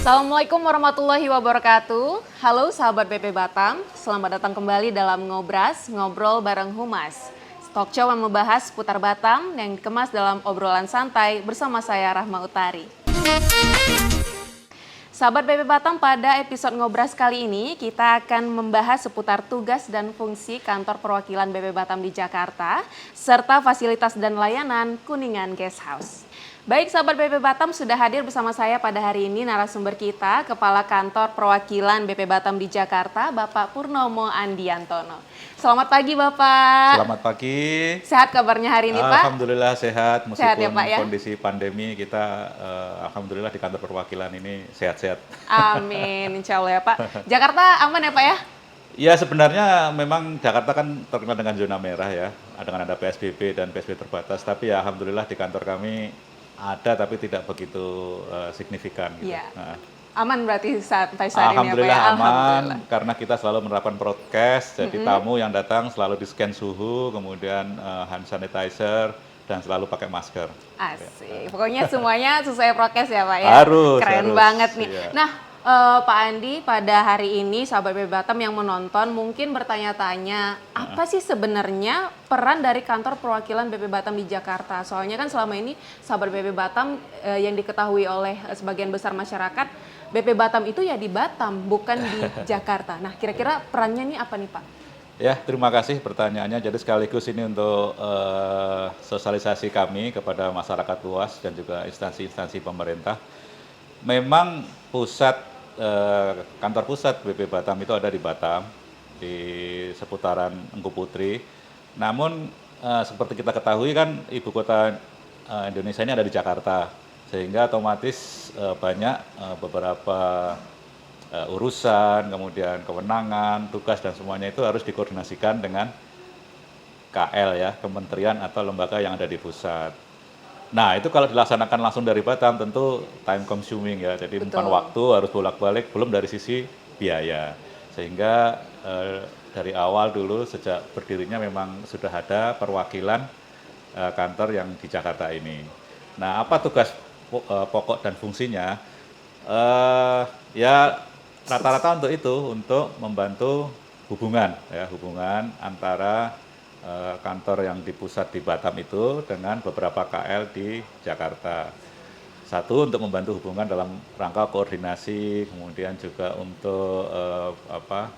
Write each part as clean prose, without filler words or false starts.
Assalamualaikum warahmatullahi wabarakatuh. Halo sahabat BP Batam, selamat datang kembali dalam Ngobras, Ngobrol bareng Humas. Talk show yang membahas seputar Batam yang dikemas dalam obrolan santai bersama saya Rahma Utari. Sahabat BP Batam, pada episode Ngobras kali ini kita akan membahas seputar tugas dan fungsi kantor perwakilan BP Batam di Jakarta serta fasilitas dan layanan Kuningan Guest House. Baik sahabat BP Batam, sudah hadir bersama saya pada hari ini narasumber kita, Kepala Kantor Perwakilan BP Batam di Jakarta, Bapak Purnomo Andiantono. Selamat pagi Bapak. Selamat pagi. Sehat kabarnya hari ini Pak? Alhamdulillah sehat, meskipun sehat ya, Pak, ya? Kondisi pandemi kita Alhamdulillah di kantor perwakilan ini sehat-sehat. Amin, insya Allah ya Pak. Jakarta aman ya Pak ya? Ya sebenarnya memang Jakarta kan terkenal dengan zona merah ya, dengan ada PSBB dan PSBB terbatas, tapi ya Alhamdulillah di kantor kami ada tapi tidak begitu signifikan gitu. Iya. Aman berarti sampai saat ini ya Pak ya? Alhamdulillah aman, karena kita selalu menerapkan prokes, jadi tamu yang datang selalu di-scan suhu, kemudian hand sanitizer, dan selalu pakai masker. Asik, pokoknya semuanya sesuai prokes ya Pak ya? Harus. Keren banget nih. Iya. Nah, Pak Andi, pada hari ini sahabat BP Batam yang menonton mungkin bertanya-tanya, apa sih sebenarnya peran dari kantor perwakilan BP Batam di Jakarta? Soalnya kan selama ini sahabat BP Batam yang diketahui oleh sebagian besar masyarakat, BP Batam itu ya di Batam, bukan di Jakarta. Nah, kira-kira perannya nih apa nih Pak? Ya, terima kasih pertanyaannya. Jadi sekaligus ini untuk sosialisasi kami kepada masyarakat luas dan juga instansi-instansi pemerintah. Memang kantor pusat BP Batam itu ada di Batam, di seputaran Engku Putri. Namun seperti kita ketahui kan ibu kota Indonesia ini ada di Jakarta, sehingga otomatis banyak beberapa urusan, kemudian kewenangan, tugas dan semuanya itu harus dikoordinasikan dengan KL ya, kementerian atau lembaga yang ada di pusat. Nah, itu kalau dilaksanakan langsung dari Batam tentu time consuming ya, jadi makan waktu, harus bolak-balik, belum dari sisi biaya. Sehingga dari awal dulu sejak berdirinya memang sudah ada perwakilan kantor yang di Jakarta ini. Nah, apa tugas pokok dan fungsinya? Ya rata-rata untuk itu, untuk membantu hubungan antara kantor yang di pusat di Batam itu dengan beberapa KL di Jakarta. Satu, untuk membantu hubungan dalam rangka koordinasi, kemudian juga untuk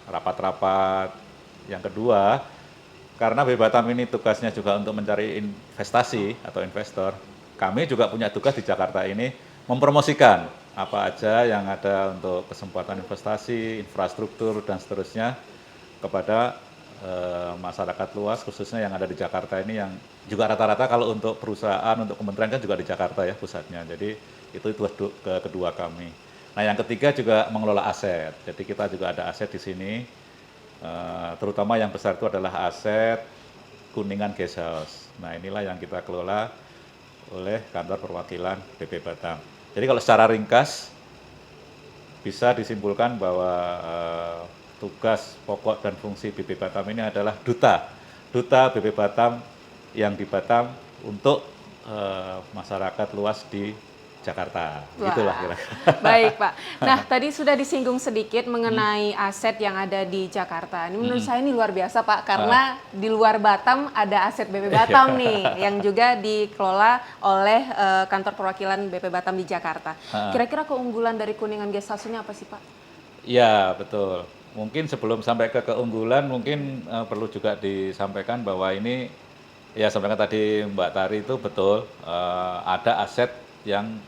rapat-rapat. Yang kedua, karena BP Batam ini tugasnya juga untuk mencari investasi atau investor, kami juga punya tugas di Jakarta ini mempromosikan apa aja yang ada untuk kesempatan investasi, infrastruktur, dan seterusnya kepada masyarakat luas, khususnya yang ada di Jakarta ini, yang juga rata-rata kalau untuk perusahaan, untuk kementerian kan juga di Jakarta ya pusatnya. Jadi itu tugas kedua kami. Nah, yang ketiga juga mengelola aset. Jadi kita juga ada aset di sini, terutama yang besar itu adalah aset Kuningan Guest House. Nah, inilah yang kita kelola oleh kantor perwakilan BP Batam. Jadi kalau secara ringkas bisa disimpulkan bahwa tugas pokok dan fungsi BP Batam ini adalah duta BP Batam yang di Batam untuk masyarakat luas di Jakarta. Itulah kira-kira. Baik Pak. Nah, tadi sudah disinggung sedikit mengenai aset yang ada di Jakarta. Ini menurut saya ini luar biasa Pak, karena di luar Batam ada aset BP Batam nih yang juga dikelola oleh kantor perwakilan BP Batam di Jakarta. Kira-kira keunggulan dari Kuningan Guest House ini apa sih Pak? Ya, betul. Mungkin sebelum sampai ke keunggulan, mungkin perlu juga disampaikan bahwa ini, ya sampaikan tadi Mbak Tari itu betul, ada aset yang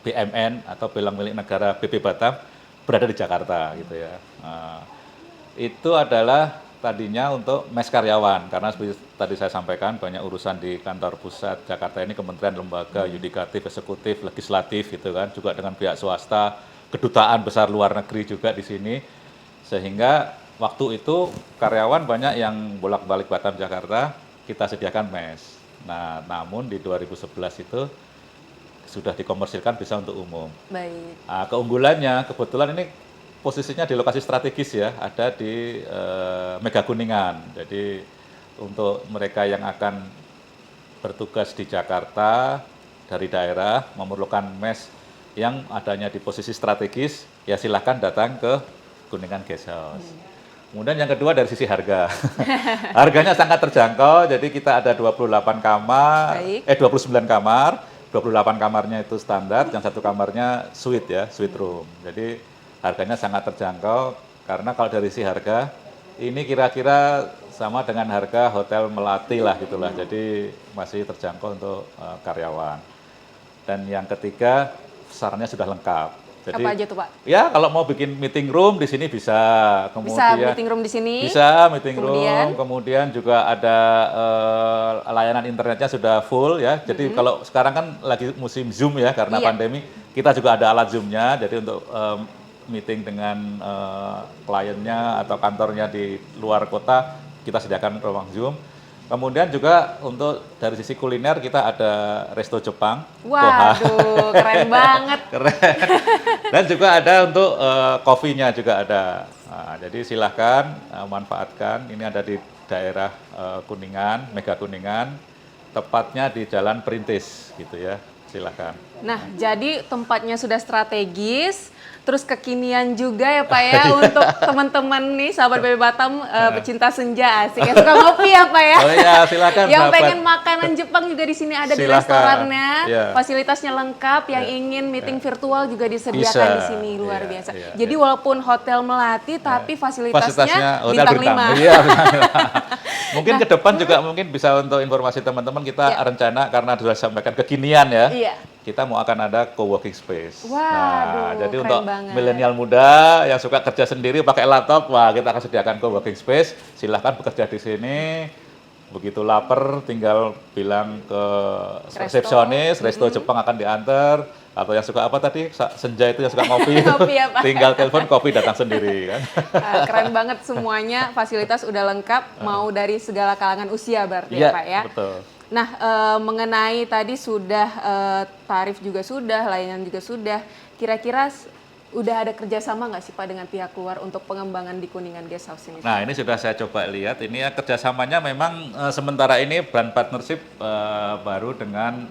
BMN atau Bilang Milik Negara BP Batam berada di Jakarta gitu ya. Itu adalah tadinya untuk mes karyawan, karena seperti tadi saya sampaikan banyak urusan di kantor pusat Jakarta ini, kementerian, lembaga, yudikatif, eksekutif, legislatif gitu kan, juga dengan pihak swasta, kedutaan besar luar negeri juga di sini, sehingga waktu itu karyawan banyak yang bolak-balik Batam Jakarta, kita sediakan mes. Nah, namun di 2011 itu sudah dikomersilkan bisa untuk umum. Baik. Nah, keunggulannya kebetulan ini posisinya di lokasi strategis ya, ada di Mega Kuningan. Jadi untuk mereka yang akan bertugas di Jakarta dari daerah memerlukan mes yang adanya di posisi strategis, ya silahkan datang ke Kuningan Guest House. Kemudian yang kedua dari sisi harga. Harganya sangat terjangkau, jadi kita ada 28 kamar, Baik. 29 kamar, 28 kamarnya itu standar, yang satu kamarnya suite ya, suite room. Jadi harganya sangat terjangkau, karena kalau dari sisi harga, ini kira-kira sama dengan harga hotel Melati lah gitulah, jadi masih terjangkau untuk karyawan. Dan yang ketiga, sarannya sudah lengkap. Jadi, Apa aja tuh, Pak? ya kalau mau bikin meeting room di sini bisa. Bisa meeting room di sini. Bisa meeting Kemudian? room. Kemudian juga ada layanan internetnya sudah full ya. Jadi kalau sekarang kan lagi musim Zoom ya karena Iya. pandemi, kita juga ada alat Zoom-nya. Jadi untuk meeting dengan kliennya atau kantornya di luar kota, kita sediakan ruang Zoom. Kemudian juga untuk dari sisi kuliner kita ada resto Jepang. Waduh, keren banget. Keren. Dan juga ada untuk coffee-nya juga ada. Nah, jadi silahkan manfaatkan. Ini ada di daerah Kuningan, Mega Kuningan, tepatnya di Jalan Perintis gitu ya. Silahkan. Nah, jadi tempatnya sudah strategis, terus kekinian juga ya Pak ya untuk teman-teman nih sahabat BB Batam pecinta senja asik ya suka ngopi ya Pak ya. Oh iya, silakan. Yang sahabat. pengen makanan Jepang juga di sini ada di Silakan. restorannya, Iya. fasilitasnya lengkap. Yang ingin meeting virtual juga disediakan Bisa. di sini luar Iya, biasa. iya, Jadi iya. walaupun hotel Melati tapi fasilitasnya hotel bintang 5. Iya, bintang 5. Mungkin ke depan juga mungkin bisa untuk informasi teman-teman kita Iya. rencana karena sudah sampaikan kekinian ya. Iya. Kita mau akan ada co-working space. Waduh, jadi keren untuk banget. milenial muda yang suka kerja sendiri pakai laptop, wah kita akan sediakan co-working space. Silahkan bekerja di sini. Begitu lapar, tinggal bilang ke resepsionis, resto Jepang akan diantar. Atau yang suka apa tadi, senja itu yang suka ngopi, Ngopi ya, Pak. tinggal telepon kopi datang sendiri kan. Keren banget semuanya, fasilitas udah lengkap, mau dari segala kalangan usia berarti ya Iya, Pak ya. betul. Nah, mengenai tadi sudah tarif juga sudah, layanan juga sudah. Kira-kira udah ada kerjasama nggak sih Pak dengan pihak luar untuk pengembangan di Kuningan Guest House ini? Nah ini sudah saya coba lihat, ini ya kerjasamanya memang sementara ini brand partnership baru dengan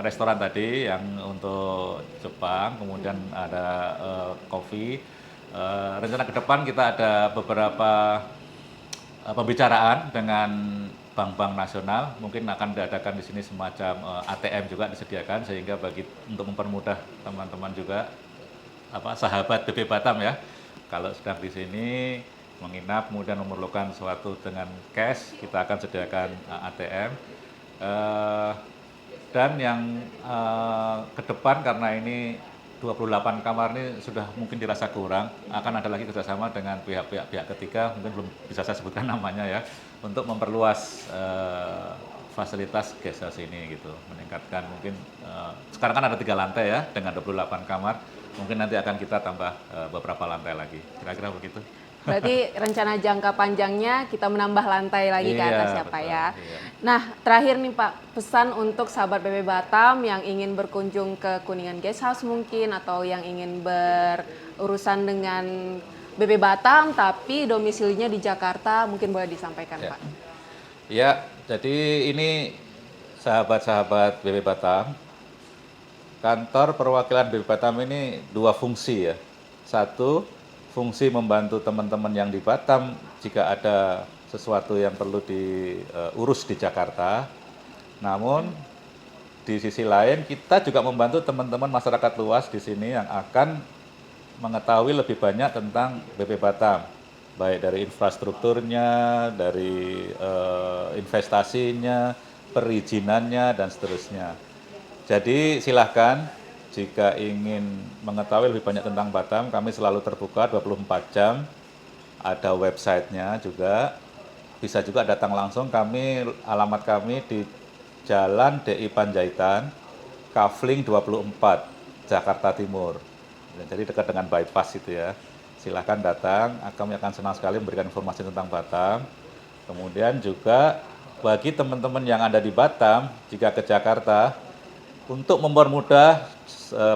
restoran tadi yang untuk Jepang, kemudian ada coffee. Rencana ke depan kita ada beberapa pembicaraan dengan bank-bank nasional, mungkin akan diadakan di sini semacam ATM juga disediakan sehingga untuk mempermudah teman-teman juga sahabat BB Batam ya, kalau sedang di sini menginap kemudian memerlukan sesuatu dengan cash, kita akan sediakan ATM. Dan yang ke depan karena ini 28 kamar ini sudah mungkin dirasa kurang, akan ada lagi kerjasama dengan pihak ketiga, mungkin belum bisa saya sebutkan namanya ya, untuk memperluas fasilitas guest house ini gitu, meningkatkan mungkin sekarang kan ada 3 lantai ya dengan 28 kamar, mungkin nanti akan kita tambah beberapa lantai lagi, kira-kira begitu. Berarti rencana jangka panjangnya kita menambah lantai lagi ke atas ya Pak ya. Iya. Nah, terakhir nih Pak, pesan untuk sahabat BB Batam yang ingin berkunjung ke Kuningan Guest House mungkin atau yang ingin berurusan dengan BB Batam tapi domisilinya di Jakarta, mungkin boleh disampaikan Ya. Pak. Ya, jadi ini sahabat-sahabat BB Batam, kantor perwakilan BB Batam ini 2 fungsi ya. Satu, fungsi membantu teman-teman yang di Batam jika ada sesuatu yang perlu diurus di Jakarta. Namun di sisi lain kita juga membantu teman-teman masyarakat luas di sini yang akan mengetahui lebih banyak tentang BB Batam, baik dari infrastrukturnya, dari investasinya, perizinannya dan seterusnya. Jadi silahkan jika ingin mengetahui lebih banyak tentang Batam, kami selalu terbuka 24 jam. Ada websitenya juga. Bisa juga datang langsung, alamat kami di Jalan DI Panjaitan, Kafling 24, Jakarta Timur. Jadi dekat dengan bypass itu ya. Silahkan datang, kami akan senang sekali memberikan informasi tentang Batam. Kemudian juga bagi teman-teman yang ada di Batam, jika ke Jakarta, untuk mempermudah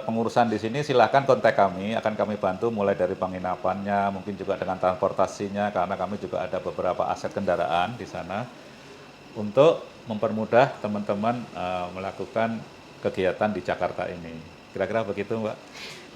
pengurusan di sini, silahkan kontak kami, akan kami bantu mulai dari penginapannya, mungkin juga dengan transportasinya, karena kami juga ada beberapa aset kendaraan di sana, untuk mempermudah teman-teman melakukan kegiatan di Jakarta ini. Kira-kira begitu, Mbak.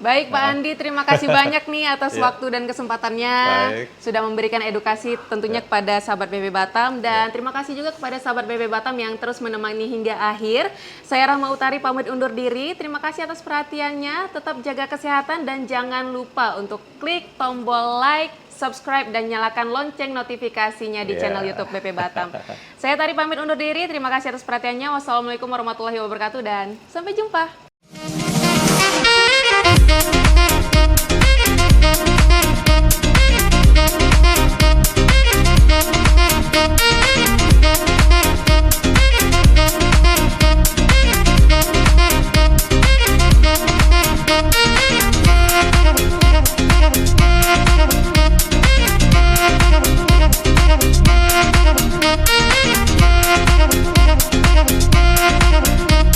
Baik Pak Andi, terima kasih banyak nih atas Ya. waktu dan kesempatannya. Baik. Sudah memberikan edukasi tentunya kepada sahabat BB Batam. Dan terima kasih juga kepada sahabat BB Batam yang terus menemani hingga akhir. Saya Rahma Utari pamit undur diri. Terima kasih atas perhatiannya. Tetap jaga kesehatan dan jangan lupa untuk klik tombol like, subscribe, dan nyalakan lonceng notifikasinya di channel YouTube BP Batam. Saya Tari pamit undur diri. Terima kasih atas perhatiannya. Wassalamualaikum warahmatullahi wabarakatuh dan sampai jumpa.